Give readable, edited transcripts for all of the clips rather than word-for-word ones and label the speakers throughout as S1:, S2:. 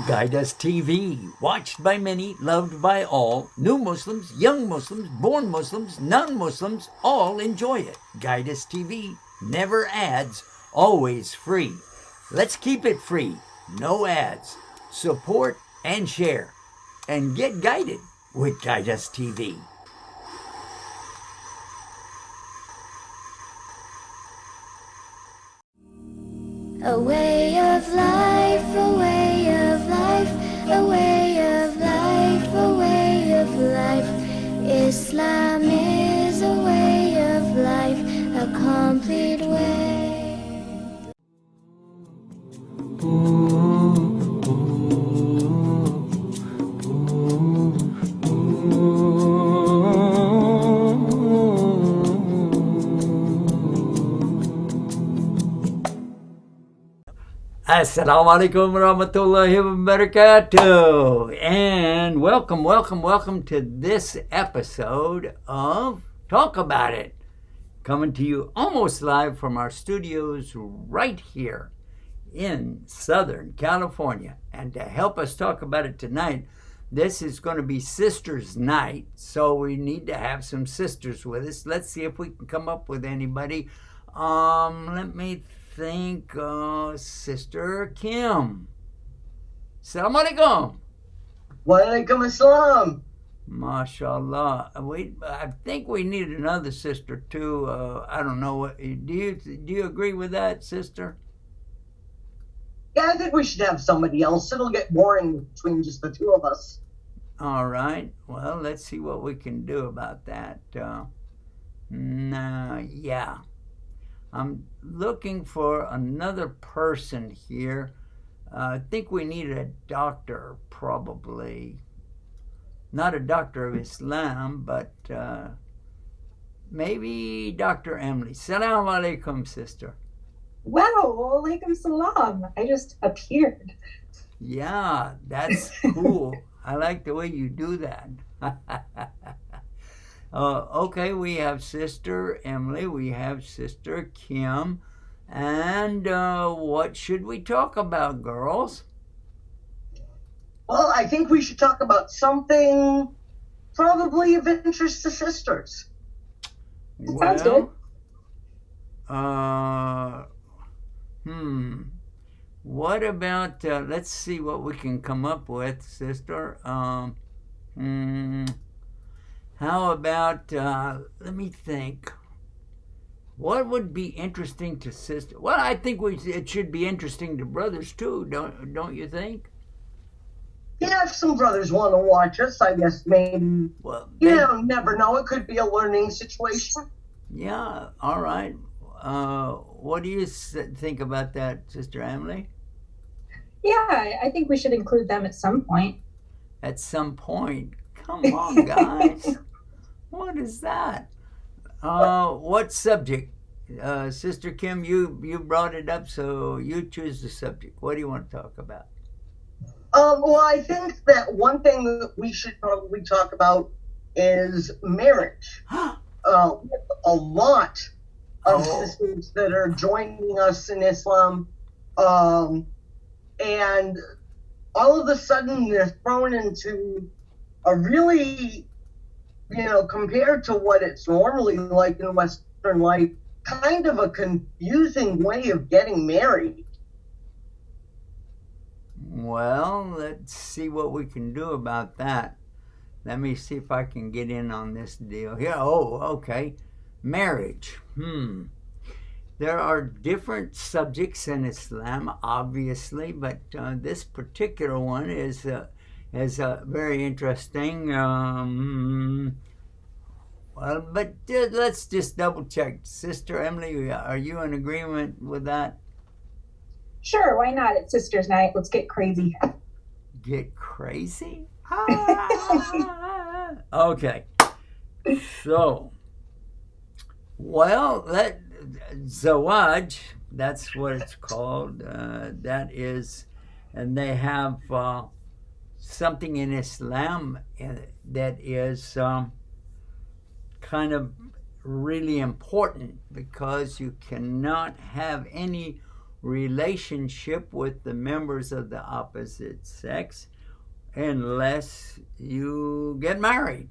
S1: Guide Us TV, watched by many, loved by all. New Muslims, young Muslims, born Muslims, non-Muslims, all enjoy it. Guide Us TV, never ads, always free. Let's keep it free, no ads. Support and share, and get guided with Guide Us TV.
S2: A way of life, a way of life, a way of life, a way of life. Islam is a way of life, a complete way.
S1: Assalamu alaikum warahmatullahi wabarakatuh, and welcome to this episode of Talk About It, coming to you almost live from our studios right here in Southern California. And to help us talk about it tonight, this is going to be Sisters Night, so we need to have some sisters with us. Let's see if we can come up with anybody. Let me think. Sister Kim. Assalamu alaikum.
S3: Wa alaikum assalam.
S1: MashaAllah. I think we need another sister too. I don't know. Do you agree with that, sister?
S3: Yeah, I think we should have somebody else. It'll get boring between just the two of us.
S1: All right. Well, let's see what we can do about that. Yeah. I'm looking for another person here. I think we need a doctor, probably. Not a doctor of Islam, but maybe Dr. Emily. Salaam alaikum, sister.
S4: Wow, alaikum salam. I just appeared.
S1: Yeah, that's cool. I like the way you do that. Okay, we have Sister Emily, we have Sister Kim, and what should we talk about, girls?
S3: Well, I think we should talk about something probably of interest to sisters.
S4: Sounds good.
S1: What about, let's see what we can come up with, sister. How about, let me think. What would be interesting to sisters? Well, I think it should be interesting to brothers too, don't you think?
S3: Yeah, if some brothers want to watch us, I guess maybe.
S1: Well,
S3: never know. It could be a learning situation.
S1: Yeah, all right. What do you think about that, Sister Emily?
S4: Yeah, I think we should include them at some point.
S1: At some point? Come on, guys. What is that? What subject? Sister Kim, you brought it up, so you choose the subject. What do you want to talk about?
S3: Well, I think that one thing that we should probably talk about is marriage. A lot of sisters that are joining us in Islam, and all of a sudden they're thrown into a really, compared to what it's normally like in Western life, kind of a confusing way of getting married.
S1: Well, let's see what we can do about that. Let me see if I can get in on this deal here. Oh, okay. Marriage. There are different subjects in Islam, obviously, but this particular one is very interesting. Well, but let's just double check. Sister Emily, are you in agreement with that?
S4: Sure, why not? It's Sisters Night. Let's get crazy.
S1: Get crazy? Okay. So, well, Zawaj, that's what it's called. That is, and they have something in Islam that is kind of really important, because you cannot have any relationship with the members of the opposite sex unless you get married.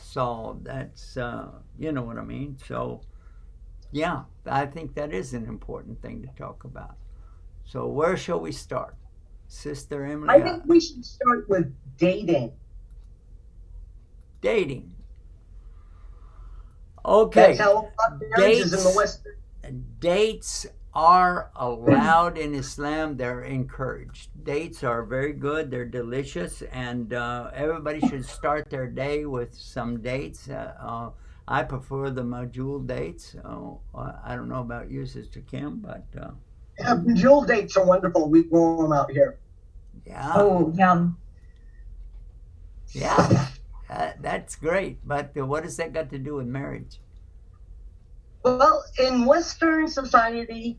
S1: So that's, you know what I mean? So, yeah, I think that is an important thing to talk about. So where shall we start? Sister Emily?
S3: I think we should start with dating.
S1: Dating. Okay.
S3: That's how marriages in the West.
S1: Dates are allowed in Islam. They're encouraged. Dates are very good. They're delicious, and everybody should start their day with some dates. I prefer the majul dates. I don't know about you, Sister Kim, but
S3: Jewel dates are wonderful. We grow them out here.
S1: yeah,
S4: Oh, yum.
S1: yeah, that's great. But what has that got to do with marriage?
S3: Well, in Western society,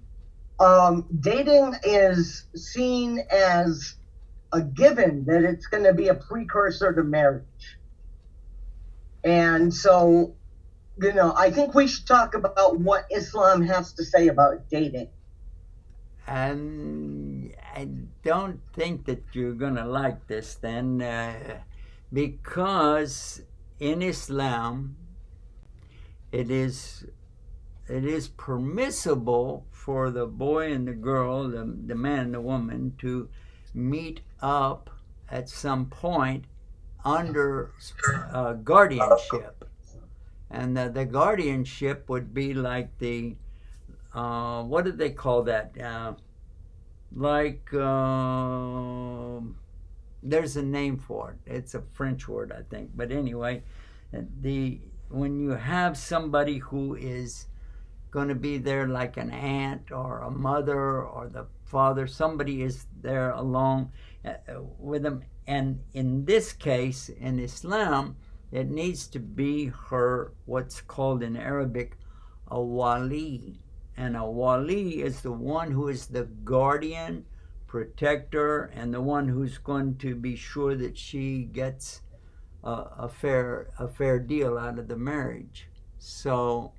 S3: dating is seen as a given that it's going to be a precursor to marriage. And so, you know, I think we should talk about what Islam has to say about dating.
S1: And I don't think that you're going to like this then, because in Islam, it is permissible for the boy and the girl, the man and the woman, to meet up at some point under guardianship. And the guardianship would be like the, what did they call that? There's a name for it. It's a French word, I think. But anyway, when you have somebody who is going to be there like an aunt or a mother or the father, somebody is there along with them. And in this case, in Islam, it needs to be her, what's called in Arabic, a wali. And a wali is the one who is the guardian, protector, and the one who's going to be sure that she gets a fair deal out of the marriage. So,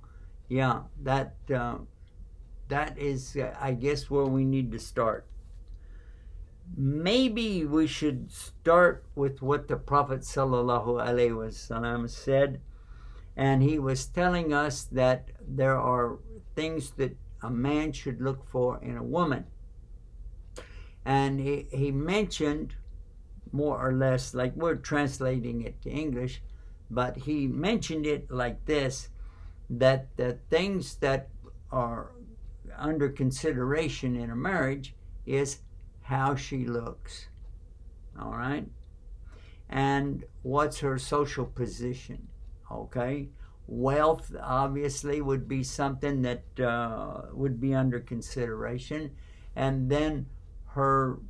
S1: yeah, that is, I guess, where we need to start. Maybe we should start with what the Prophet ﷺ said, and he was telling us that there are things that a man should look for in a woman. And he mentioned, more or less, like we're translating it to English, but he mentioned it like this, that the things that are under consideration in a marriage is how she looks, all right? And what's her social position, okay? Wealth, obviously, would be something that would be under consideration. And then her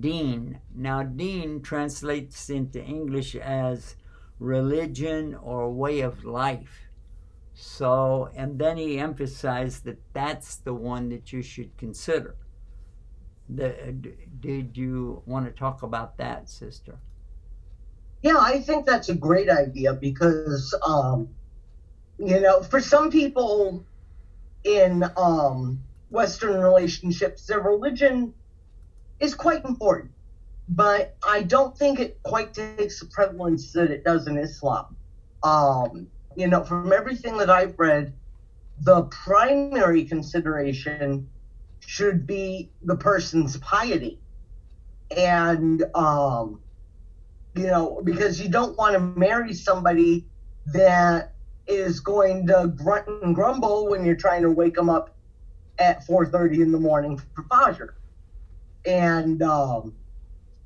S1: deen. Now, deen translates into English as religion or way of life. So, and then he emphasized that that's the one that you should consider. Did you want to talk about that, sister?
S3: Yeah, I think that's a great idea because, you know, for some people in Western relationships, their religion is quite important, but I don't think it quite takes the prevalence that it does in Islam. You know, from everything that I've read, the primary consideration should be the person's piety. And, you know, because you don't want to marry somebody that is going to grunt and grumble when you're trying to wake them up at 4:30 in the morning for Fajr. And,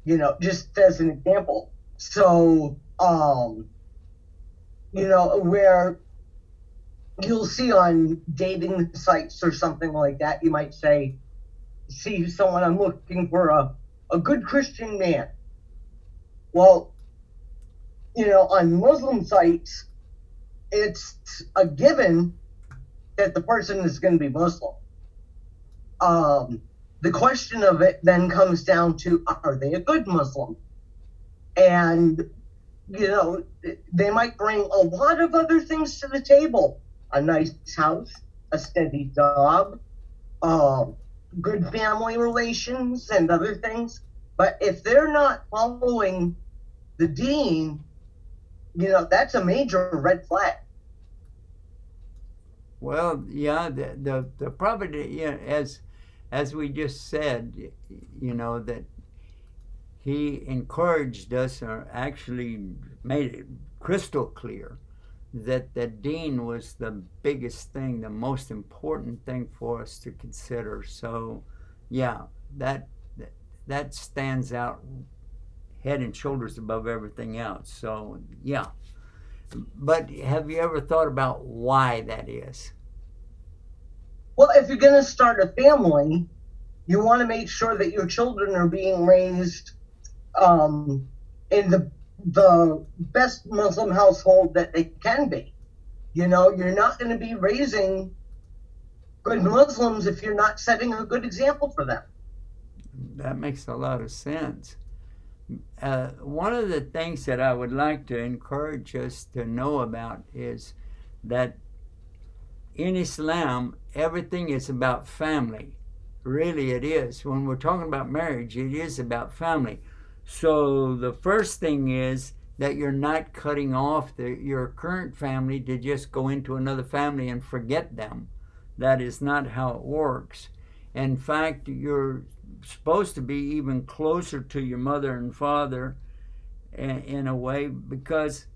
S3: you know, just as an example. So, you know, where you'll see on dating sites or something like that, you might see someone, I'm looking for a good Christian man. Well, you know, on Muslim sites, it's a given that the person is going to be Muslim. The question of it then comes down to, are they a good Muslim? And, you know, they might bring a lot of other things to the table. A nice house, a steady job, good family relations and other things. But if they're not following the dean, that's a major red flag.
S1: Well, yeah, the prophet, as we just said, that he encouraged us, or actually made it crystal clear, that the dean was the biggest thing, the most important thing for us to consider. So, yeah, that stands out head and shoulders above everything else. So, yeah. But have you ever thought about why that is?
S3: Well, if you're going to start a family, you want to make sure that your children are being raised in the best Muslim household that they can be. You're not going to be raising good Muslims if you're not setting a good example for them.
S1: That makes a lot of sense. One of the things that I would like to encourage us to know about is that in Islam, everything is about family. Really, it is. When we're talking about marriage, it is about family. So the first thing is that you're not cutting off your current family to just go into another family and forget them. That is not how it works. In fact, you're supposed to be even closer to your mother and father in a way, because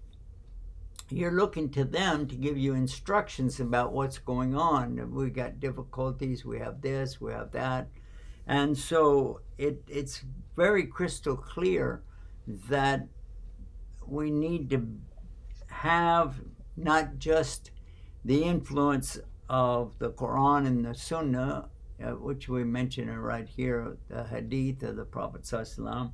S1: you're looking to them to give you instructions about what's going on. We got difficulties, we have this, we have that. And so it's very crystal clear that we need to have not just the influence of the Quran and the Sunnah, which we mention right here, the Hadith of the Prophet ﷺ,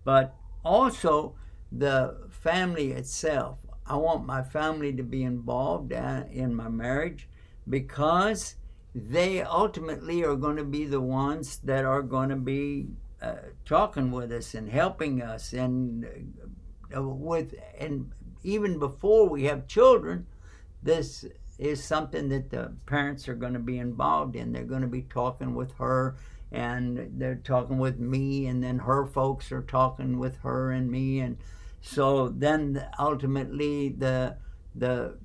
S1: but also the family itself. I want my family to be involved in my marriage, because they ultimately are going to be the ones that are going to be talking with us and helping us, and even before we have children, this is something that the parents are going to be involved in. They're going to be talking with her, and they're talking with me, and then her folks are talking with her and me, and so then ultimately the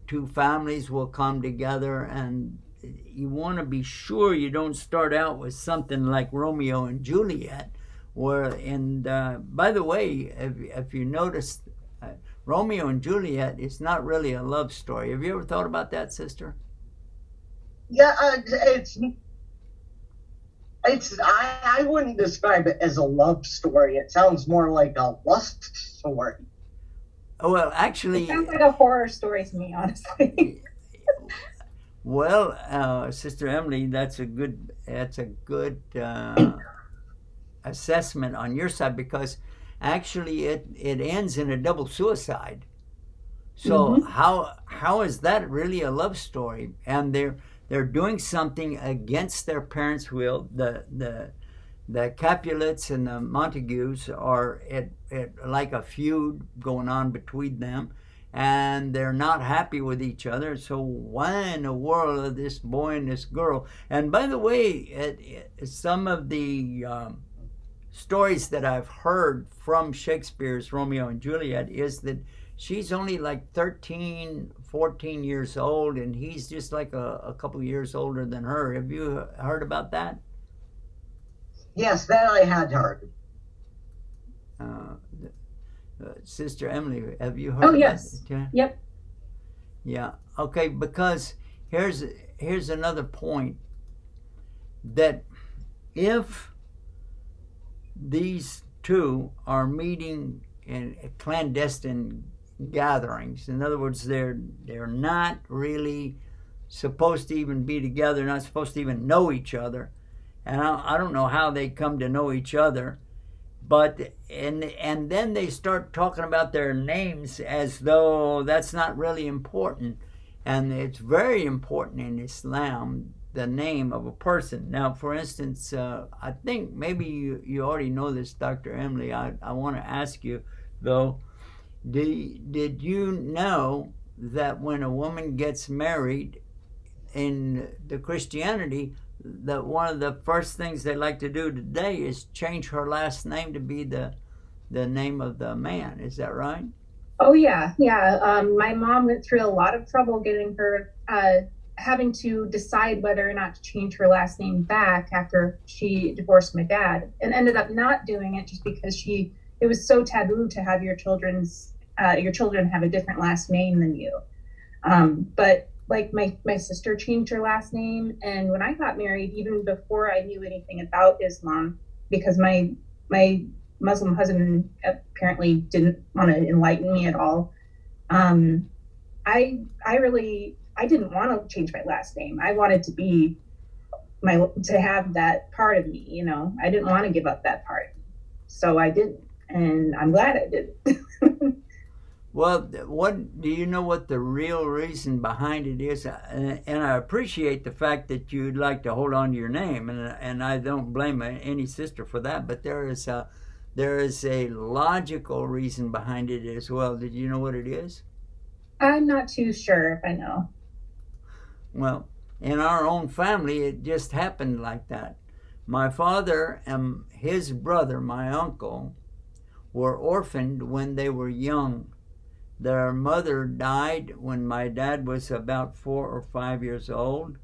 S1: two families will come together. And you want to be sure you don't start out with something like Romeo and Juliet, by the way, if you notice, Romeo and Juliet is not really a love story. Have you ever thought about that, sister?
S3: Yeah, I wouldn't describe it as a love story. It sounds more like a lust story.
S1: Oh, well, actually,
S4: it sounds like a horror story to me, honestly.
S1: Well, Sister Emily, that's a good assessment on your side, because actually it ends in a double suicide. So how is that really a love story? And they're doing something against their parents' will. The Capulets and the Montagues are at like a feud going on between them, and they're not happy with each other. So why in the world are this boy and this girl? And by the way, some of the stories that I've heard from Shakespeare's Romeo and Juliet is that she's only like 13, 14 years old, and he's just like a couple years older than her. Have you heard about that?
S3: Yes, that I had heard.
S1: Sister Emily, have you heard?
S4: Oh, yes.
S1: Yeah?
S4: Yep.
S1: Yeah. Okay, because here's another point, that if these two are meeting in clandestine gatherings, in other words, they're not really supposed to even be together, not supposed to even know each other, and I don't know how they come to know each other, but and then they start talking about their names as though that's not really important. And it's very important in Islam, the name of a person. Now, for instance, I think maybe you already know this, Dr. Emily. I want to ask you, though, did you know that when a woman gets married in the Christianity, that one of the first things they like to do today is change her last name to be the name of the man. Is that right?
S4: Oh yeah, yeah. My mom went through a lot of trouble getting her having to decide whether or not to change her last name back after she divorced my dad, and ended up not doing it just because it was so taboo to have your children have a different last name than you. But like my sister changed her last name, and when I got married, even before I knew anything about Islam, because my Muslim husband apparently didn't want to enlighten me at all. I didn't want to change my last name. I wanted to have that part of me, you know. I didn't want to give up that part. So I didn't, and I'm glad I did.
S1: Well, what do you know what the real reason behind it is? And I appreciate the fact that you'd like to hold on to your name, and I don't blame any sister for that, but there is a logical reason behind it as well. Did you know what it is?
S4: I'm not too sure if I know.
S1: Well, in our own family, it just happened like that. My father and his brother, my uncle, were orphaned when they were young. Their mother died when my dad was about 4 or 5 years old.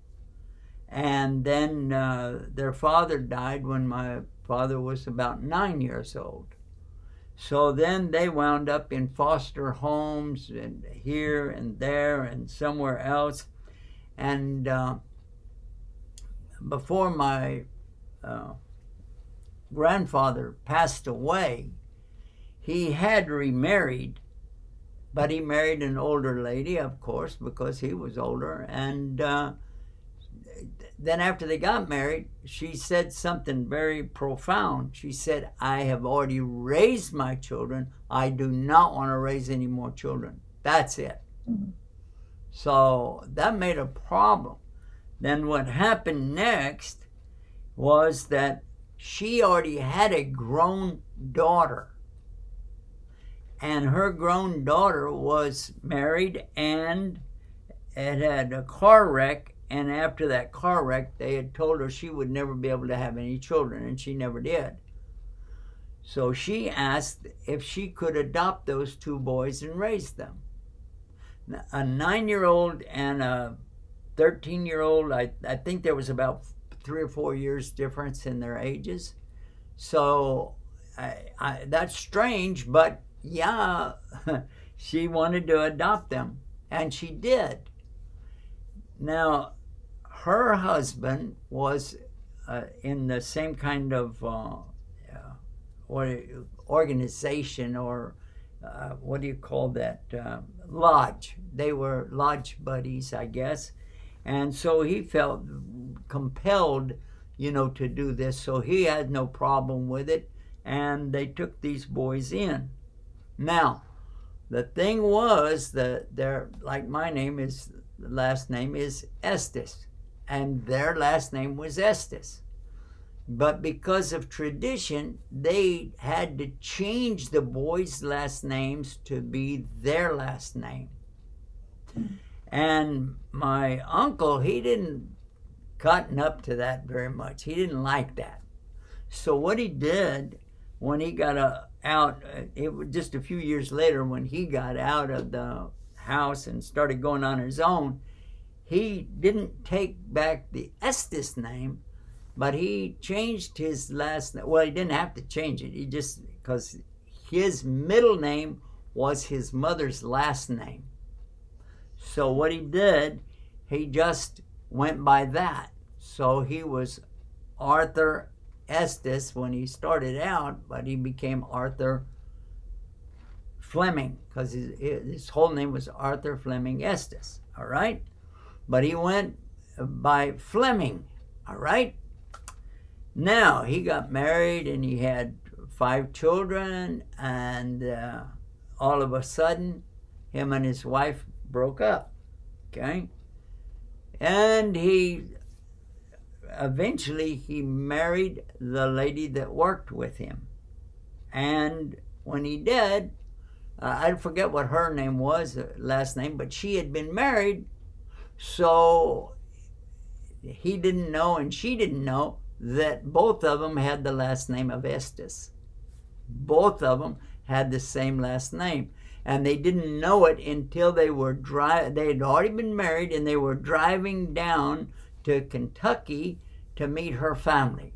S1: And then their father died when my father was about 9 years old. So then they wound up in foster homes and here and there and somewhere else. And before my grandfather passed away, he had remarried, but he married an older lady, of course, because he was older. And then after they got married, she said something very profound. She said, "I have already raised my children. I do not want to raise any more children. That's it." Mm-hmm. So that made a problem. Then what happened next was that she already had a grown daughter. And her grown daughter was married and had a car wreck. And after that car wreck, they had told her she would never be able to have any children, and she never did. So she asked if she could adopt those 2 boys and raise them. A 9-year-old and a 13-year-old, I think there was about 3 or 4 years difference in their ages. So that's strange, but yeah, she wanted to adopt them, and she did. Now, her husband was in the same kind of organization, or what do you call that? Lodge. They were lodge buddies, I guess. And so he felt compelled, to do this. So he had no problem with it, and they took these boys in. Now, the thing was that my name is, the last name is Estes, and their last name was Estes. But because of tradition, they had to change the boys' last names to be their last name. And my uncle, he didn't cotton up to that very much. He didn't like that. So what he did when he got out, it was just a few years later when he got out of the house and started going on his own, he didn't take back the Estes name, but he changed his last name. Well, he didn't have to change it. He just, because his middle name was his mother's last name. So what he did, he just went by that. So he was Arthur Estes when he started out, but he became Arthur Fleming, because his whole name was Arthur Fleming Estes, all right? But he went by Fleming, all right? Now, he got married and he had 5 children, and all of a sudden, him and his wife broke up, okay? And eventually he married the lady that worked with him. And when he did, I forget what her name was, last name, but she had been married, so he didn't know and she didn't know that both of them had the last name of Estes. Both of them had the same last name. And they didn't know it until they had already been married, and they were driving down to Kentucky to meet her family.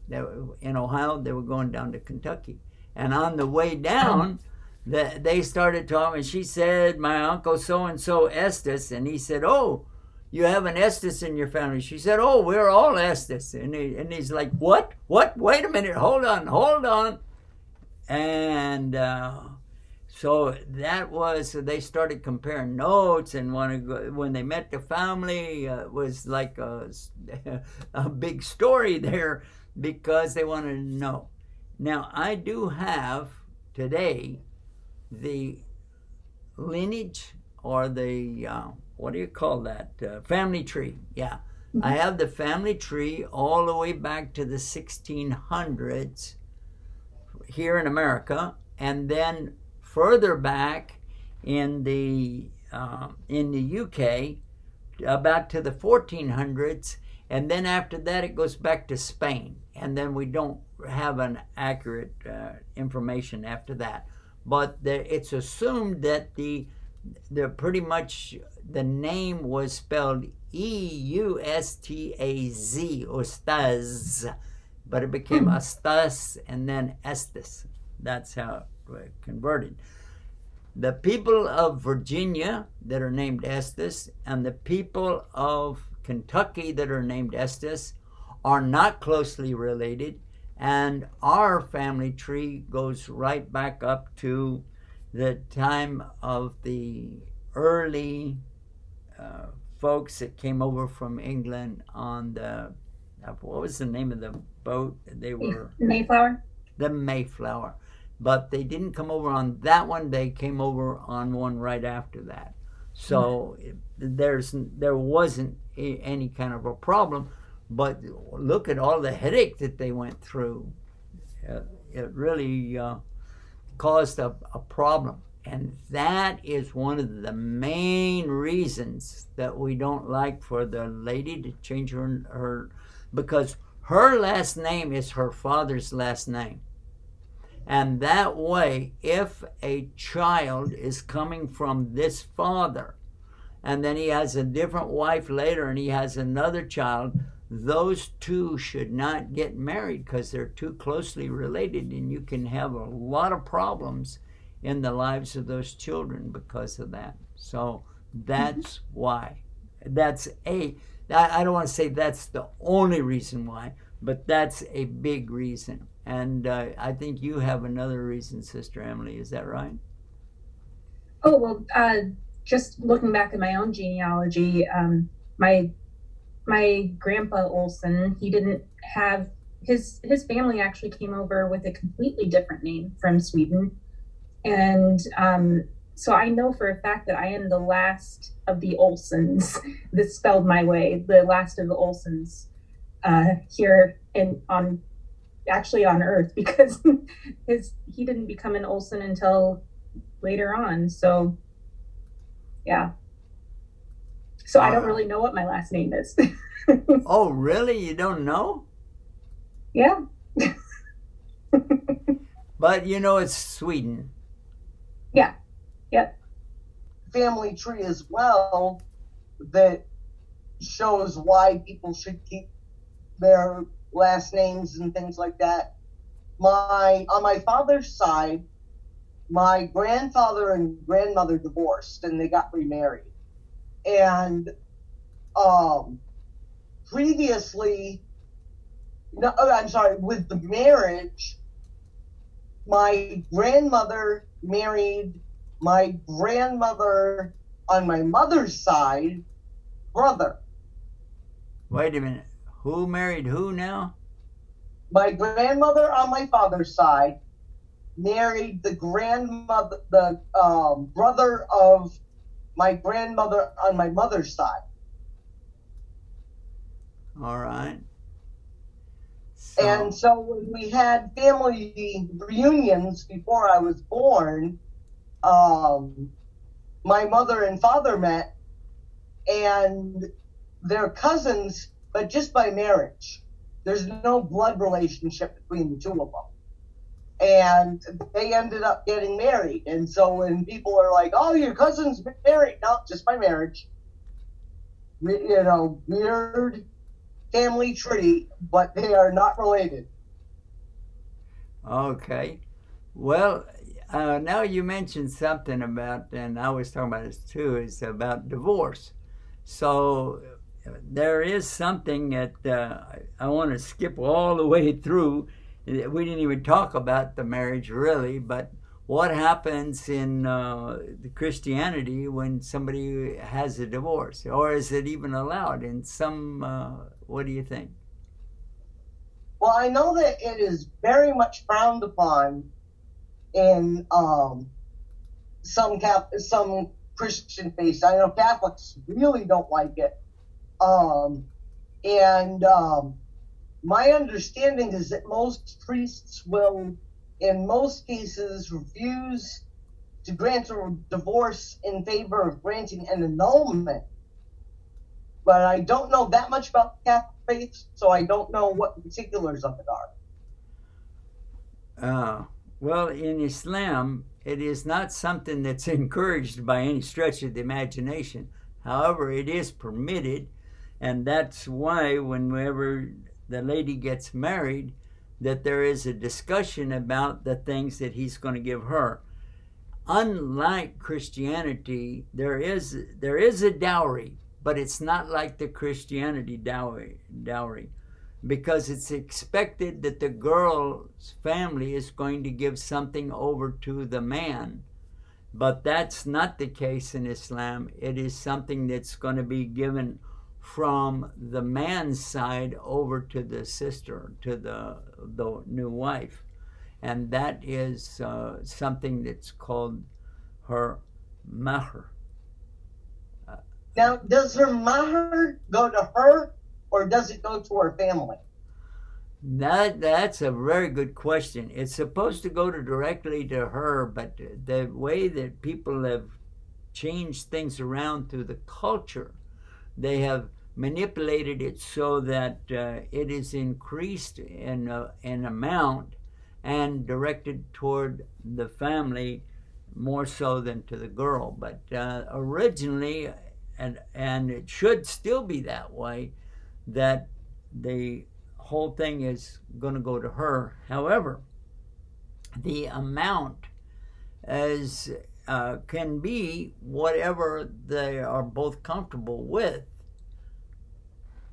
S1: In Ohio, they were going down to Kentucky. And on the way down, they started talking, and she said, my uncle so-and-so Estes, and he said, oh, you have an Estes in your family. She said, oh, we're all Estes. And he's like, what? Wait a minute, hold on. And so they started comparing notes, and when they met the family, it was like a big story there because they wanted to know. Now, I do have today the lineage, or the, what do you call that? Family tree, yeah. Mm-hmm. I have the family tree all the way back to the 1600s here in America, and then further back in the UK, about to the 1400s, and then after that it goes back to Spain, and then we don't have an accurate information after that. But it's assumed that the pretty much the name was spelled Eustaz, Ustaz, but it became Astas and then Estes. That's how it converted. The people of Virginia that are named Estes and the people of Kentucky that are named Estes are not closely related, and our family tree goes right back up to the time of the early folks that came over from England on the, what was the name of the boat? They were
S4: Mayflower.
S1: The Mayflower. But they didn't come over on that one. They came over on one right after that. So there wasn't any kind of a problem. But look at all the headache that they went through. It really caused a problem. And that is one of the main reasons that we don't like for the lady to change her, because her last name is her father's last name. And that way, if a child is coming from this father, and then he has a different wife later and he has another child, those two should not get married because they're too closely related, and you can have a lot of problems in the lives of those children because of that. So that's why. I don't want to say that's the only reason why, but that's a big reason. And I think you have another reason, Sister Emily. Is that right?
S4: Oh, well, just looking back at my own genealogy, my grandpa Olson, he didn't have, his family actually came over with a completely different name from Sweden. And so I know for a fact that I am the last of the Olsons. This spelled my way, the last of the Olsons here on Earth, because he didn't become an Olson until later on. So yeah. So I don't really know what my last name is.
S1: Oh, really? You don't know?
S4: Yeah.
S1: But you know it's Sweden.
S4: Yeah. Yep.
S3: Family tree as well that shows why people should keep their last names and things like that. On my father's side, my grandfather and grandmother divorced and they got remarried. And with the marriage, my grandmother married my grandmother on my mother's side brother.
S1: Wait a minute. Who married who now?
S3: My grandmother on my father's side married the brother of my grandmother on my mother's side.
S1: All right.
S3: And so when we had family reunions before I was born, my mother and father met, and their cousins but just by marriage. There's no blood relationship between the two of them. And they ended up getting married. And so when people are like, oh, your cousin's married, no, just by marriage. You know, weird family tree, but they are not related.
S1: Okay. Well, now you mentioned something about, and I was talking about this too, is about divorce. So there is something that I want to skip all the way through. We didn't even talk about the marriage really, but what happens in the Christianity when somebody has a divorce, or is it even allowed in some? What do you think?
S3: Well, I know that it is very much frowned upon in some Christian faiths. I know Catholics really don't like it, and my understanding is that most priests will, in most cases, refuse to grant a divorce in favor of granting an annulment. But I don't know that much about the Catholic faith, so I don't know what the particulars of it are.
S1: Well, in Islam, it is not something that's encouraged by any stretch of the imagination. However, it is permitted, and that's why whenever the lady gets married, that there is a discussion about the things that he's going to give her. Unlike Christianity, there is a dowry, but it's not like the Christianity dowry, because it's expected that the girl's family is going to give something over to the man. But that's not the case in Islam. It is something that's going to be given from the man's side over to the sister, to the new wife. And that is something that's called her mahr.
S3: Now, does her mahr go to her, or does it go to her family?
S1: That's a very good question. It's supposed to go directly to her, but the way that people have changed things around through the culture, they have manipulated it so that it is increased in amount and directed toward the family more so than to the girl. But originally, and it should still be that way, that the whole thing is going to go to her. However, the amount can be whatever they are both comfortable with.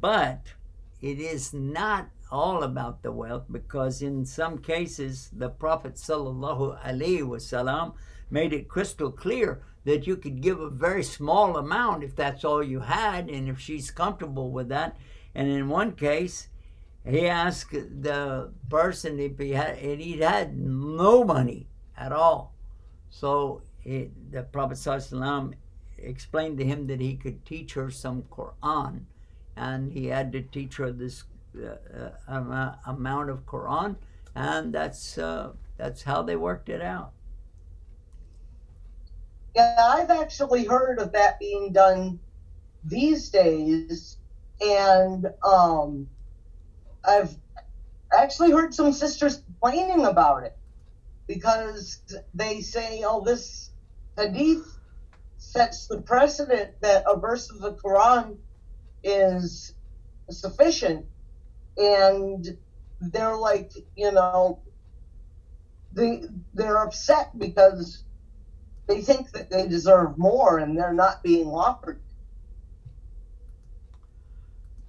S1: But it is not all about the wealth, because in some cases the Prophet ﷺ made it crystal clear that you could give a very small amount if that's all you had, and if she's comfortable with that. And in one case, he asked the person if he'd had no money at all. So the Prophet ﷺ explained to him that he could teach her some Quran, and he had to teach her this amount of Quran, and that's how they worked it out.
S3: Yeah, I've actually heard of that being done these days, and I've actually heard some sisters complaining about it, because they say, oh, this hadith sets the precedent that a verse of the Quran is sufficient, and they're like, they're upset because they think that they deserve more and they're not being offered.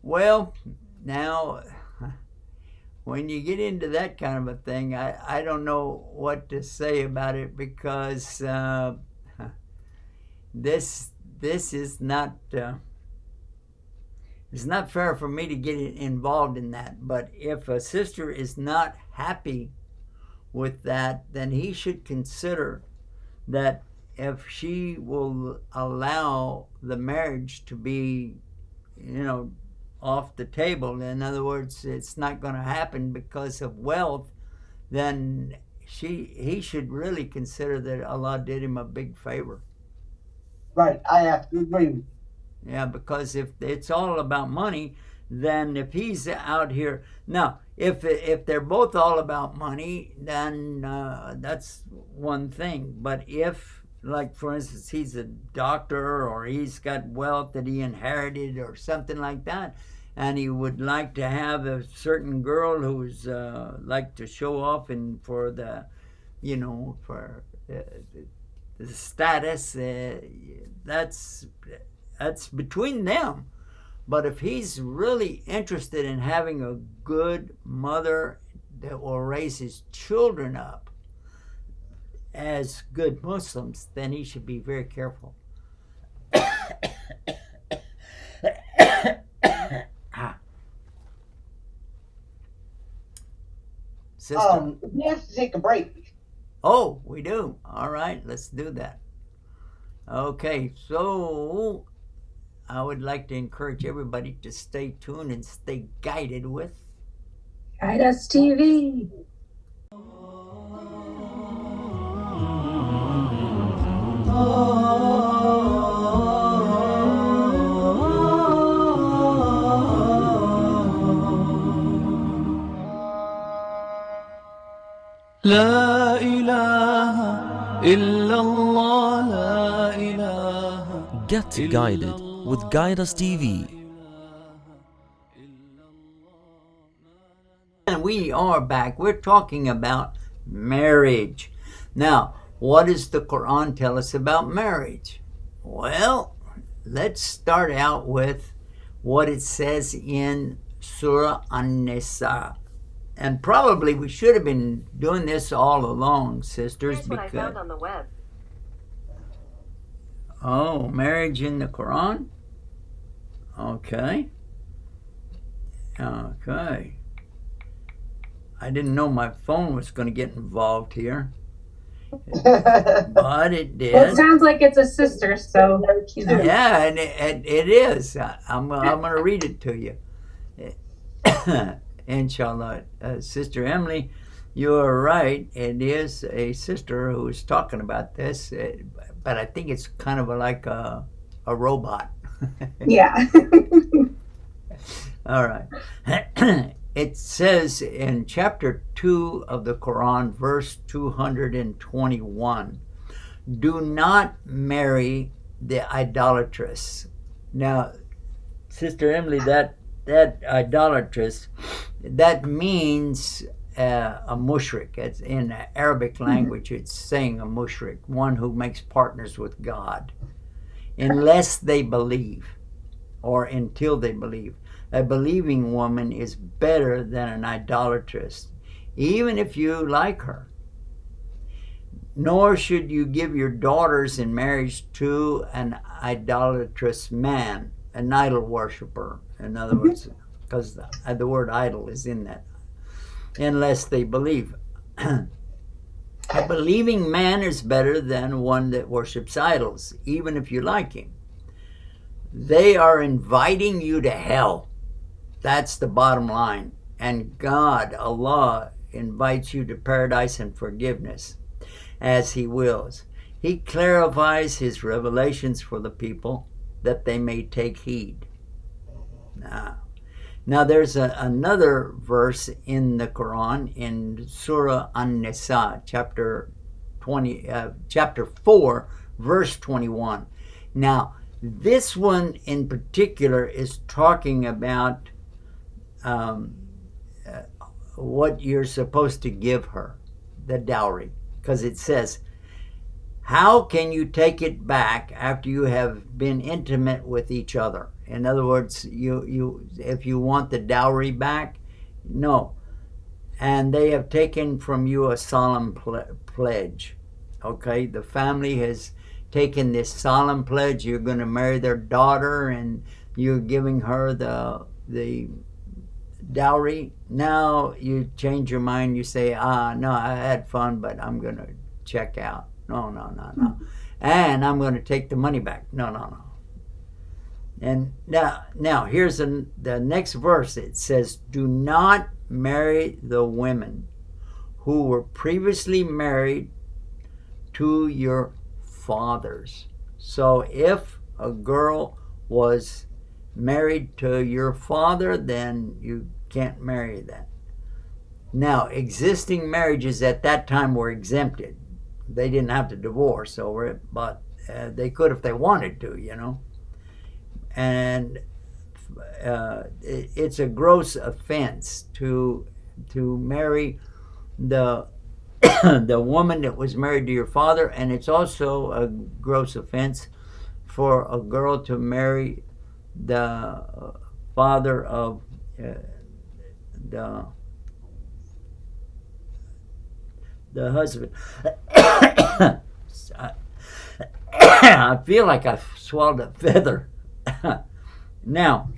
S1: Well, now, when you get into that kind of a thing, I don't know what to say about it, because this is not it's not fair for me to get involved in that. But if a sister is not happy with that, then he should consider that if she will allow the marriage to be, off the table, in other words, it's not going to happen because of wealth, then he should really consider that Allah did him a big favor.
S3: Right, I have to agree with you.
S1: Yeah, because if it's all about money, than if he's out here. Now, if they're both all about money, then that's one thing. But if, like, for instance, he's a doctor or he's got wealth that he inherited or something like that, and he would like to have a certain girl who's like to show off and for the, for the status, that's between them. But if he's really interested in having a good mother that will raise his children up as good Muslims, then he should be very careful. Sister?
S3: We have to take a break.
S1: Oh, we do. All right, let's do that. Okay, so I would like to encourage everybody to stay tuned and stay guided with
S4: Guide Us TV.
S5: لا إله إلا الله لا إله.
S6: Get guided with Guide Us TV.
S1: And we are back. We're talking about marriage. Now, what does the Quran tell us about marriage? Well, let's start out with what it says in Surah An-Nisa. And probably we should have been doing this all along, sisters.
S7: Here's what I found on the web.
S1: Oh, marriage in the Quran? Okay. Okay. I didn't know my phone was going to get involved here. But it did.
S4: Well, it sounds like it's a sister, so
S1: Yeah, and it is. I'm going to read it to you. Inshallah. Sister Emily, you are right. It is a sister who is talking about this, but I think it's kind of like a robot.
S4: yeah.
S1: All right. It says in chapter 2 of the Quran, verse 221, do not marry the idolatress. Now, Sister Emily, that idolatress, that means a mushrik. It's in Arabic language, it's saying a mushrik, one who makes partners with God, unless they believe or until they believe. A believing woman is better than an idolatress, even if you like her. Nor should you give your daughters in marriage to an idolatrous man, an idol worshiper. In other words, because the word idol is in that, unless they believe. A believing man is better than one that worships idols, even if you like him. They are inviting you to hell. That's the bottom line. And God, Allah, invites you to paradise and forgiveness as He wills. He clarifies His revelations for the people that they may take heed. Now there's another verse in the Quran in Surah An-Nisa, chapter 4, verse 21. Now, this one in particular is talking about what you're supposed to give her, the dowry, because it says, how can you take it back after you have been intimate with each other? In other words, if you want the dowry back, no. And they have taken from you a solemn pledge. Okay, the family has taken this solemn pledge. You're going to marry their daughter, and you're giving her the dowry. Now you change your mind. You say, no, I had fun, but I'm going to check out. No. And I'm going to take the money back. No. And now here's the next verse. It says, do not marry the women who were previously married to your fathers. So if a girl was married to your father, then you can't marry that. Now, existing marriages at that time were exempted. They didn't have to divorce over it, but they could if they wanted to, you know. And it's a gross offense to marry the the woman that was married to your father, and it's also a gross offense for a girl to marry the father of the husband. I feel like I've swallowed a feather. Now,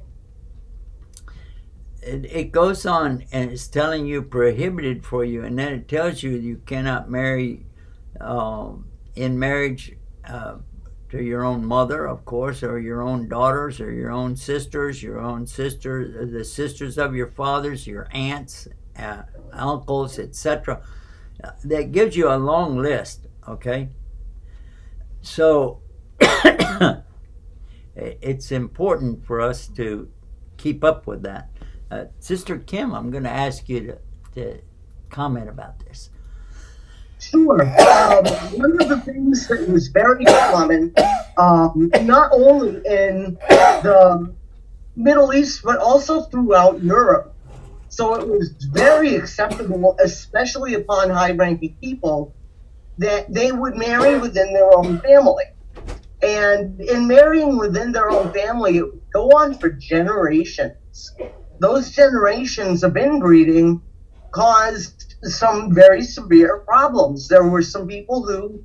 S1: it goes on and it's telling you prohibited for you, and then it tells you cannot marry in marriage to your own mother, of course, or your own daughters, or your own sisters, the sisters of your fathers, your aunts, uncles, etc. That gives you a long list, okay? So it's important for us to keep up with that. Sister Kim, I'm going to ask you to comment about this.
S3: Sure. One of the things that was very common, not only in the Middle East, but also throughout Europe. So it was very acceptable, especially upon high-ranking people, that they would marry within their own family. And in marrying within their own family, it would go on for generations. Those generations of inbreeding caused some very severe problems. There were some people who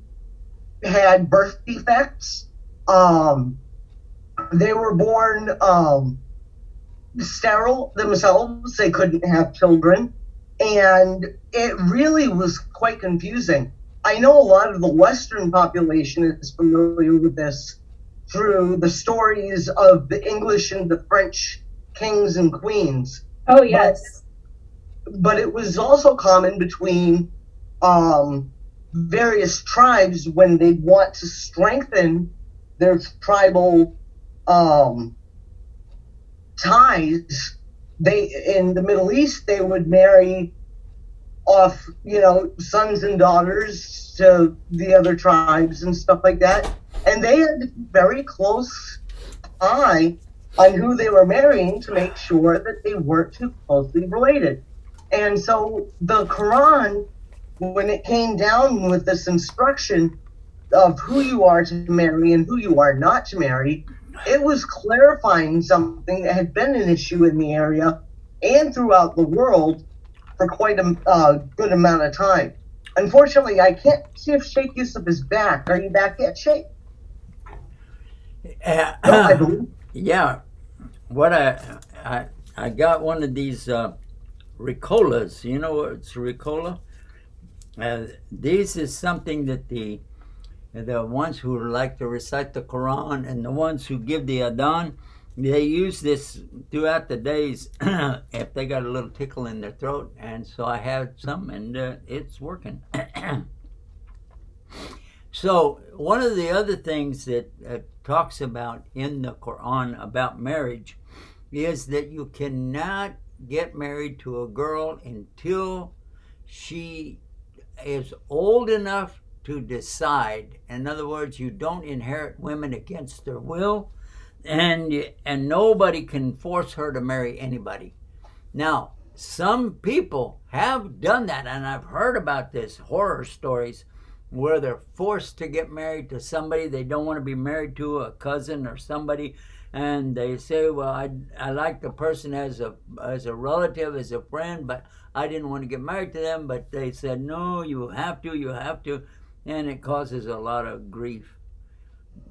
S3: had birth defects. They were born sterile themselves. They couldn't have children. And it really was quite confusing. I know a lot of the Western population is familiar with this through the stories of the English and the French kings and queens.
S4: Oh, yes.
S3: But it was also common between various tribes when they want to strengthen their tribal ties. In the Middle East, they would marry off, sons and daughters to the other tribes and stuff like that. And they had to be very close eye on who they were marrying to make sure that they weren't too closely related. And so the Quran, when it came down with this instruction of who you are to marry and who you are not to marry, it was clarifying something that had been an issue in the area and throughout the world for quite a good amount of time. Unfortunately, I can't see if Sheikh Yusuf is back. Are you back yet, Sheikh? I believe.
S1: Yeah. What I got one of these Ricolas. You know what's Ricola? This is something that the ones who like to recite the Quran and the ones who give the Adhan, they use this throughout the days if they got a little tickle in their throat. And so I had some, and it's working. So one of the other things that talks about in the Quran about marriage is that you cannot get married to a girl until she is old enough to decide. In other words, you don't inherit women against their will, and nobody can force her to marry anybody. Now, some people have done that, and I've heard about this horror stories where they're forced to get married to somebody they don't want to be married to, a cousin or somebody, and they say, well, I like the person as a relative, as a friend, but I didn't want to get married to them. But they said, no, you have to, and it causes a lot of grief.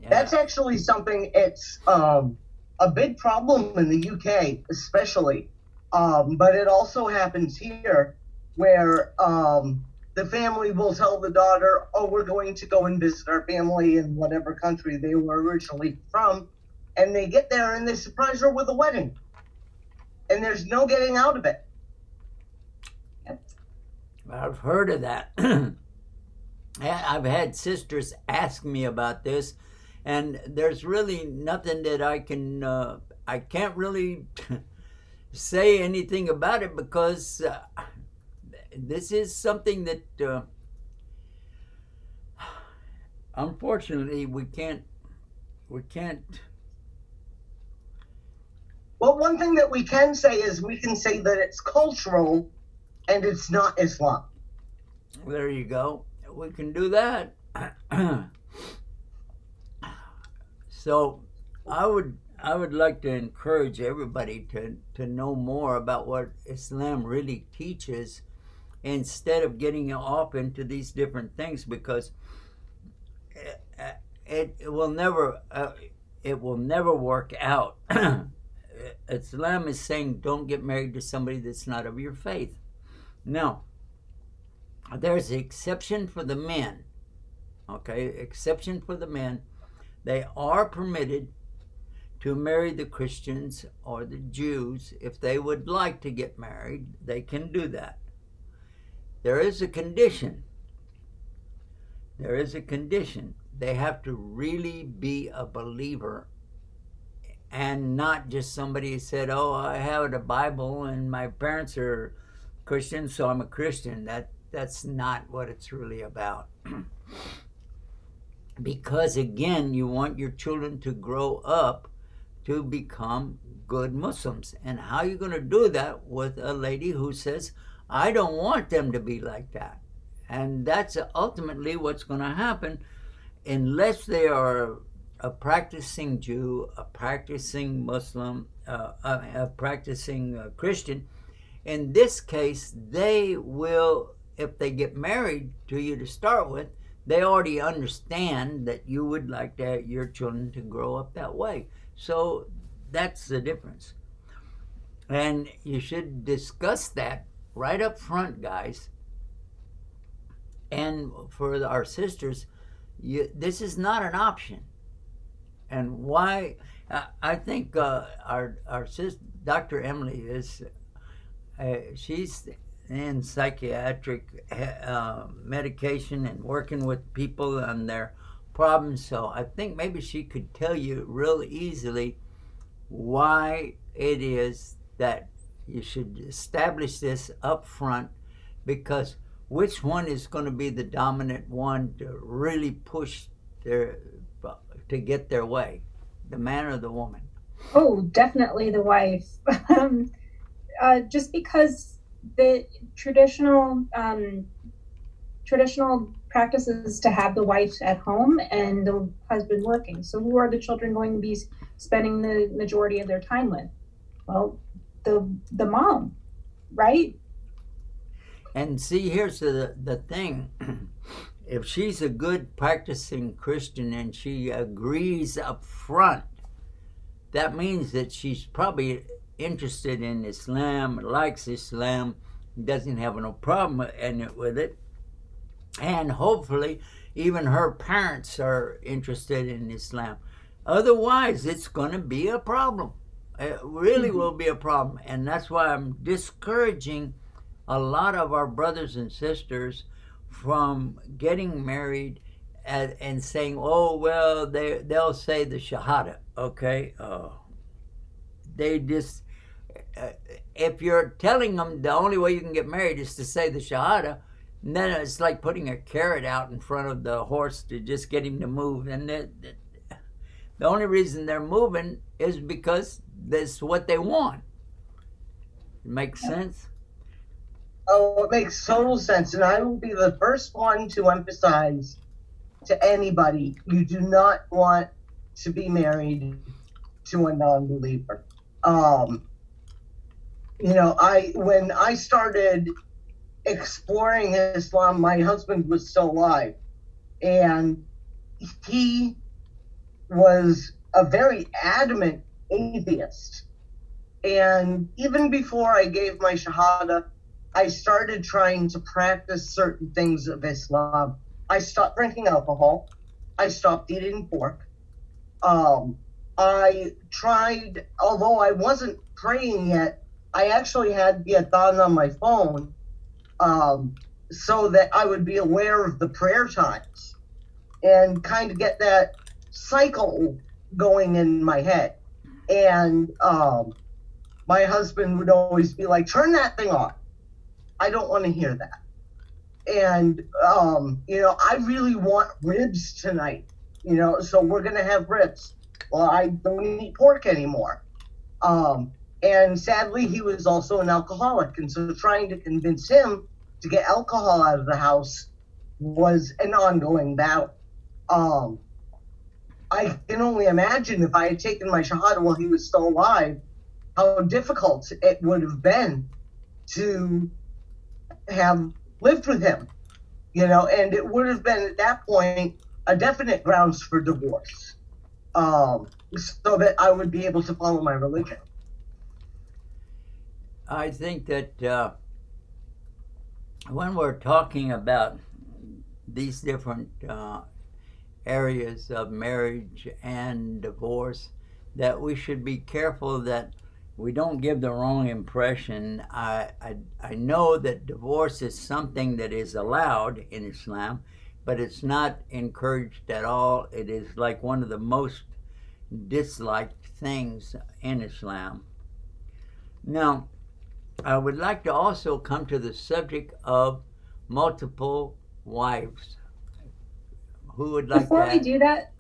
S3: That's actually something, it's a big problem in the UK, especially, but it also happens here where the family will tell the daughter, oh, we're going to go and visit our family in whatever country they were originally from, and they get there and they surprise her with a wedding, and there's no getting out of it.
S1: I've heard of that. I've had sisters ask me about this, and there's really nothing that I can I can't really say anything about it because this is something that unfortunately we can't.
S3: Well, one thing that we can say is we can say that it's cultural and it's not Islam.
S1: There you go. We can do that. So I would like to encourage everybody to know more about what Islam really teaches instead of getting off into these different things, because it will never work out. Islam is saying don't get married to somebody that's not of your faith. Now, there's an exception for the men. Okay, exception for the men. They are permitted to marry the Christians or the Jews. If they would like to get married, they can do that. There is a condition. There is a condition. They have to really be a believer and not just somebody who said, oh, I have a Bible and my parents are Christians, so I'm a Christian. That's not what it's really about. Because again, you want your children to grow up to become good Muslims. And how are you going to do that with a lady who says, I don't want them to be like that? And that's ultimately what's going to happen unless they are a practicing Jew, a practicing Muslim, a practicing Christian. In this case, they will, if they get married to you to start with, they already understand that you would like your children to grow up that way. So that's the difference. And you should discuss that right up front, guys. And for our sisters, this is not an option. And why? I think our sister, Dr. Emily, is she's in psychiatric medication and working with people on their problems. So I think maybe she could tell you real easily why it is that you should establish this up front, because which one is going to be the dominant one to really push to get their way, the man or the woman?
S4: Oh, definitely the wife. Just because the traditional practices to have the wife at home and the husband working. So who are the children going to be spending the majority of their time with? Well, the mom, right?
S1: And see, here's the thing. If she's a good practicing Christian and she agrees up front, that means that she's probably interested in Islam, likes Islam, doesn't have no problem with it. And hopefully even her parents are interested in Islam. Otherwise, it's going to be a problem. It really will be a problem. And that's why I'm discouraging a lot of our brothers and sisters from getting married and saying, oh, well, they'll say the Shahada, okay? They just, if you're telling them the only way you can get married is to say the Shahada, and then it's like putting a carrot out in front of the horse to just get him to move. And the only reason they're moving is because that's what they want. It makes sense?
S3: Oh, it makes total sense. And I will be the first one to emphasize to anybody, you do not want to be married to a non-believer. When I started exploring Islam, my husband was still alive. And he was a very adamant atheist. And even before I gave my Shahada, I started trying to practice certain things of Islam. I stopped drinking alcohol. I stopped eating pork. I tried, although I wasn't praying yet, I actually had the adhan on my phone so that I would be aware of the prayer times and kind of get that cycle going in my head. And my husband would always be like, turn that thing off. I don't want to hear that. And, I really want ribs tonight, so we're going to have ribs. Well, I don't eat pork anymore. And sadly, he was also an alcoholic. And so trying to convince him to get alcohol out of the house was an ongoing battle. I can only imagine if I had taken my shahada while he was still alive, how difficult it would have been to have lived with him, and it would have been at that point a definite grounds for divorce, so that I would be able to follow my religion.
S1: I think that when we're talking about these different areas of marriage and divorce, that we should be careful that we don't give the wrong impression. I know that divorce is something that is allowed in Islam, but it's not encouraged at all. It is like one of the most disliked things in Islam. Now, I would like to also come to the subject of multiple wives. Who would like
S4: Before
S1: to
S4: we do that,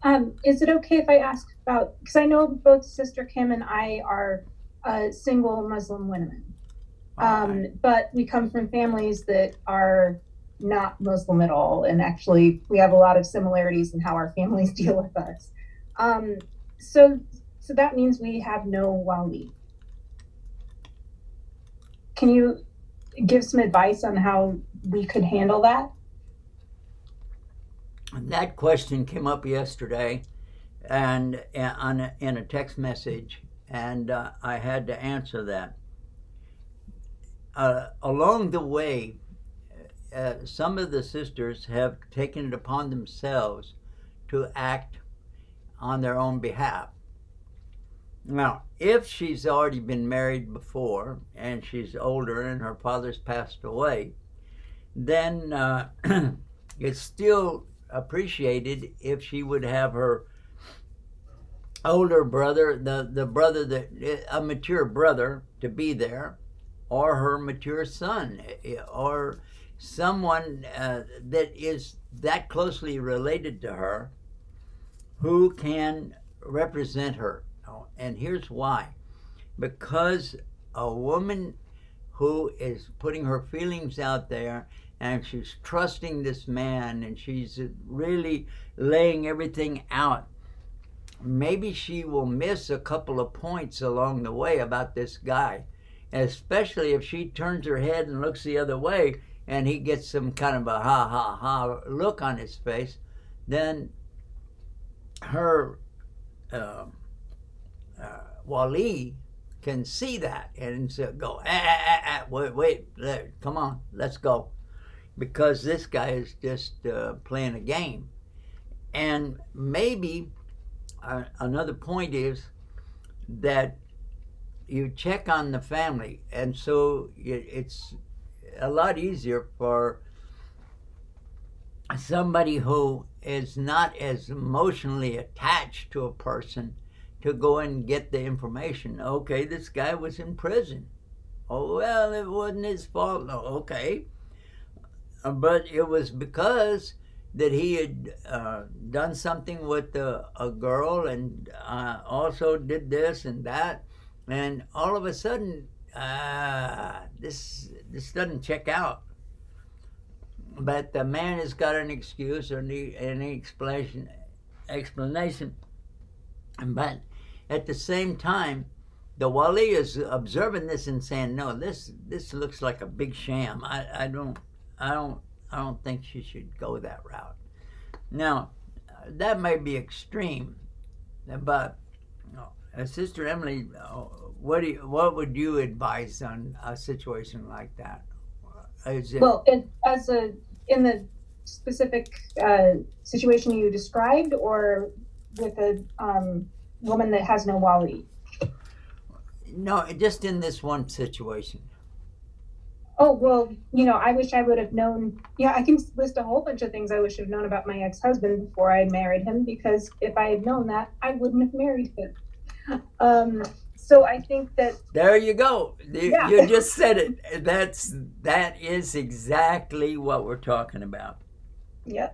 S4: is it okay if I ask about, because I know both Sister Kim and I are single Muslim women, but we come from families that are not Muslim at all, and actually we have a lot of similarities in how our families deal with us. So that means we have no wali. Can you give some advice on how we could handle that?
S1: That question came up yesterday, and in a text message, and I had to answer that. Along the way, some of the sisters have taken it upon themselves to act on their own behalf. Now, if she's already been married before and she's older and her father's passed away, then it's still appreciated if she would have her older brother, the brother that a mature brother, to be there, or her mature son, or someone that is that closely related to her who can represent her. And here's why. Because a woman who is putting her feelings out there and she's trusting this man and she's really laying everything out, maybe she will miss a couple of points along the way about this guy, especially if she turns her head and looks the other way and he gets some kind of a ha ha ha look on his face. Then her wali can see that and go, wait, come on, let's go, because this guy is just playing a game. And maybe another point is that you check on the family, and so it's a lot easier for somebody who is not as emotionally attached to a person to go and get the information. Okay, this guy was in prison. Oh, well, it wasn't his fault. No, okay. But it was because that he had done something with a girl and also did this and that. And all of a sudden, this doesn't check out. But the man has got an excuse or any explanation. But at the same time, the wali is observing this and saying, "No, this looks like a big sham. I don't think she should go that route." Now, that may be extreme, but Sister Emily, what would you advise on a situation like that?
S4: Well, in the specific situation you described, or with a woman that has no wali?
S1: No, just in this one situation.
S4: Oh, well, I wish I would have known. Yeah, I can list a whole bunch of things I wish I've known about my ex-husband before I married him, because if I had known that, I wouldn't have married him. So I think that,
S1: There you go.
S4: Yeah.
S1: You just said it. That is exactly what we're talking about.
S4: yeah,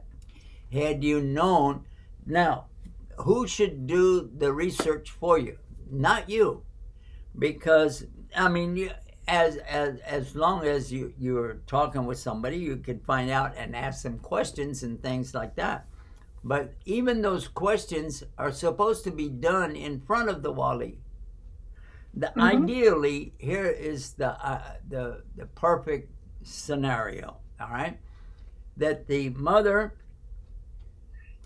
S1: Had you known, now, who should do the research for you? Not you, because I mean, as long as you're talking with somebody, you can find out and ask them questions and things like that. But even those questions are supposed to be done in front of the wali. Ideally, here is the perfect scenario. All right, that the mother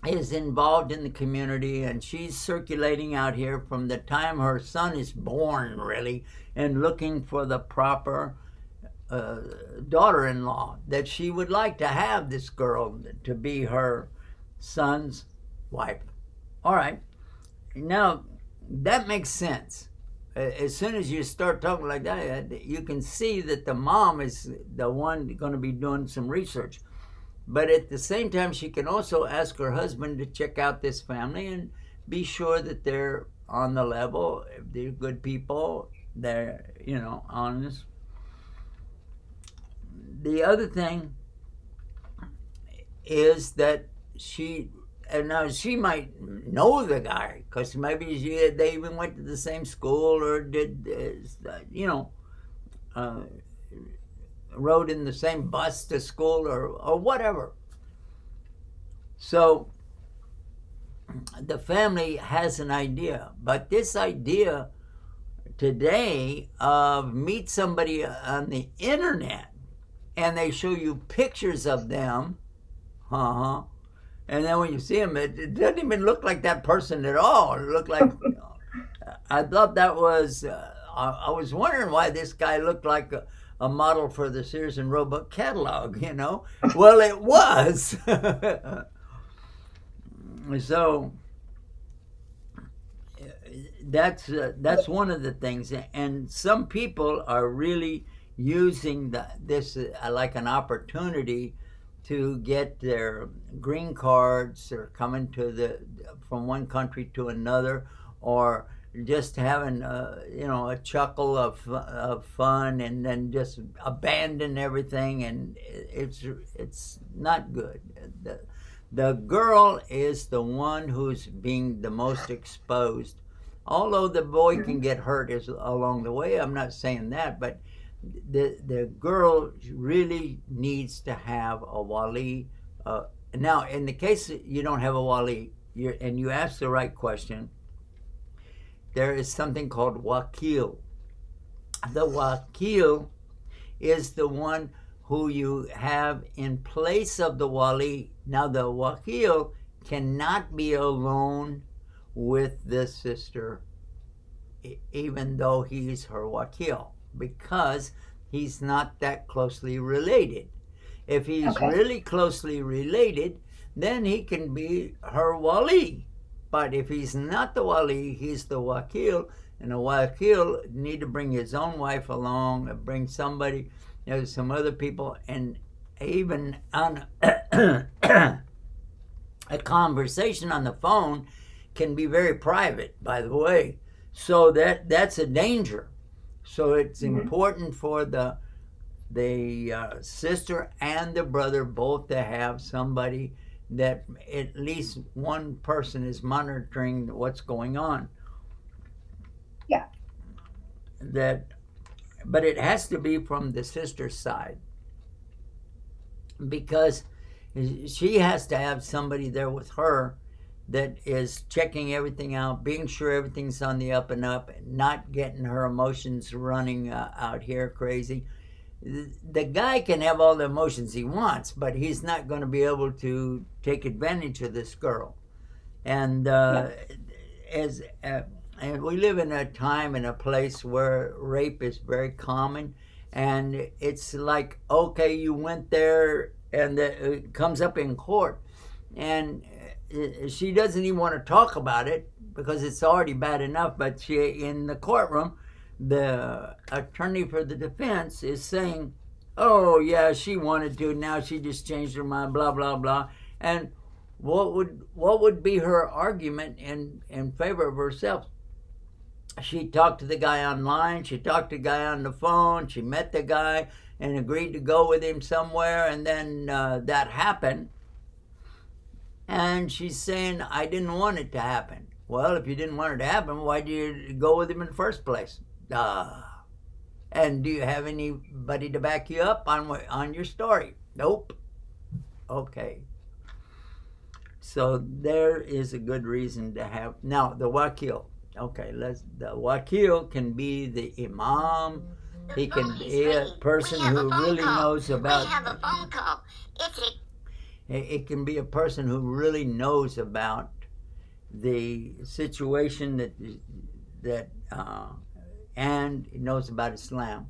S1: is involved in the community and she's circulating out here from the time her son is born, really, and looking for the proper daughter-in-law, that she would like to have this girl to be her son's wife. All right, now that makes sense. As soon as you start talking like that, you can see that the mom is the one going to be doing some research. But at the same time, she can also ask her husband to check out this family and be sure that they're on the level. If they're good people, they're, honest. The other thing is that she might know the guy, because maybe they even went to the same school or did, rode in the same bus to school or whatever. So the family has an idea, but this idea today of meet somebody on the internet and they show you pictures of them, and then when you see them, it doesn't even look like that person at all. It looked like, I thought that was, I was wondering why this guy looked like a model for the Sears and Roebuck catalog, Well, it was. So that's one of the things. And some people are really using this like an opportunity to get their green cards, or coming from one country to another, or just having a chuckle of fun, and then just abandon everything, and it's not good. The girl is the one who's being the most exposed, although the boy can get hurt along the way. I'm not saying that, but the girl really needs to have a wali. Now, in the case that you don't have a wali, and you ask the right question, there is something called wakil. The wakil is the one who you have in place of the wali. Now, the wakil cannot be alone with the sister, even though he's her wakil, because he's not that closely related. If he's really closely related, then he can be her wali. But if he's not the wali, he's the wakil, and the wakil need to bring his own wife along, bring somebody, some other people, and even on a conversation on the phone can be very private, by the way. So that's a danger. So it's important for the sister and the brother both to have somebody that at least one person is monitoring what's going on.
S4: Yeah.
S1: But it has to be from the sister's side, because she has to have somebody there with her that is checking everything out, being sure everything's on the up and up, not getting her emotions running out here crazy. The guy can have all the emotions he wants, but he's not going to be able to take advantage of this girl. And and we live in a time and a place where rape is very common, and it's like, okay, you went there, and it comes up in court, and she doesn't even want to talk about it because it's already bad enough. But she, in the courtroom, the attorney for the defense is saying, oh yeah, she wanted to, now she just changed her mind, blah blah blah. And what would be her argument in favor of herself? she talked to the guy online, she talked to the guy on the phone, she met the guy and agreed to go with him somewhere, and then that happened. And she's saying, I didn't want it to happen. Well, if you didn't want it to happen, why did you go with him in the first place? And do you have anybody to back you up on your story? Nope. Okay. So there is a good reason to have. Now, the wakil. Okay, the wakil can be the imam. He can be a person who really knows about.
S7: We have a phone call.
S1: It can be a person who really knows about the situation and knows about Islam.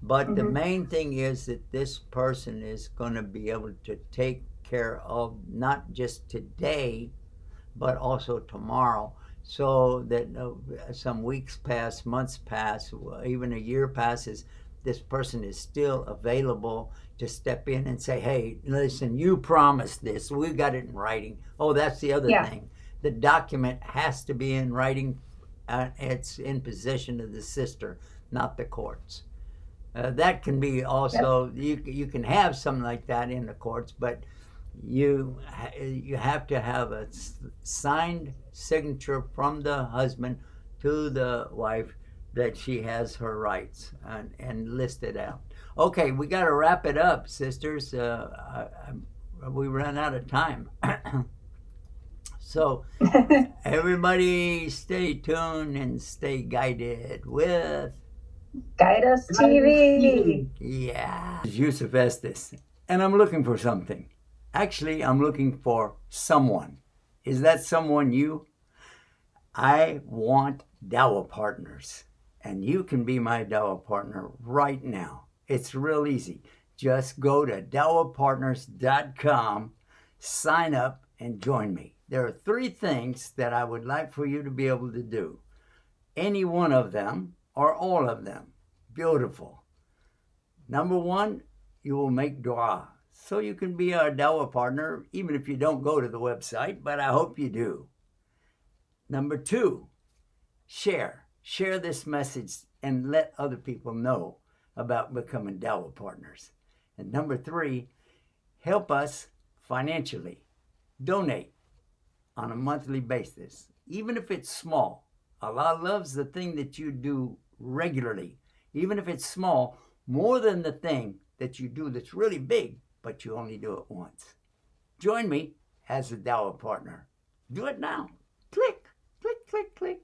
S1: But the main thing is that this person is going to be able to take care of not just today, but also tomorrow. So that some weeks pass, months pass, even a year passes, this person is still available to step in and say, hey, listen, you promised this. We got it in writing. Oh, that's the other thing. The document has to be in writing. It's in possession of the sister, not the courts. That can be also, you can have something like that in the courts, but you have to have a signed signature from the husband to the wife that she has her rights and listed out. Okay, we got to wrap it up, sisters. We ran out of time. So everybody stay tuned and stay guided with
S4: Guide Us TV.
S1: Yeah. Yusuf Estes. And I'm looking for something. Actually, I'm looking for someone. Is that someone you? I want Dawah partners. And you can be my Dawah partner right now. It's real easy. Just go to dawahpartners.com, sign up, and join me. There are 3 things that I would like for you to be able to do. Any one of them or all of them. Beautiful. Number 1, you will make dua. So you can be our Dawah partner, even if you don't go to the website, but I hope you do. Number 2, share. Share this message and let other people know about becoming Dawah partners. And number 3, help us financially. Donate on a monthly basis, even if it's small. Allah loves the thing that you do regularly, even if it's small, more than the thing that you do that's really big, but you only do it once. Join me as a Dawah partner. Do it now. Click, click, click, click.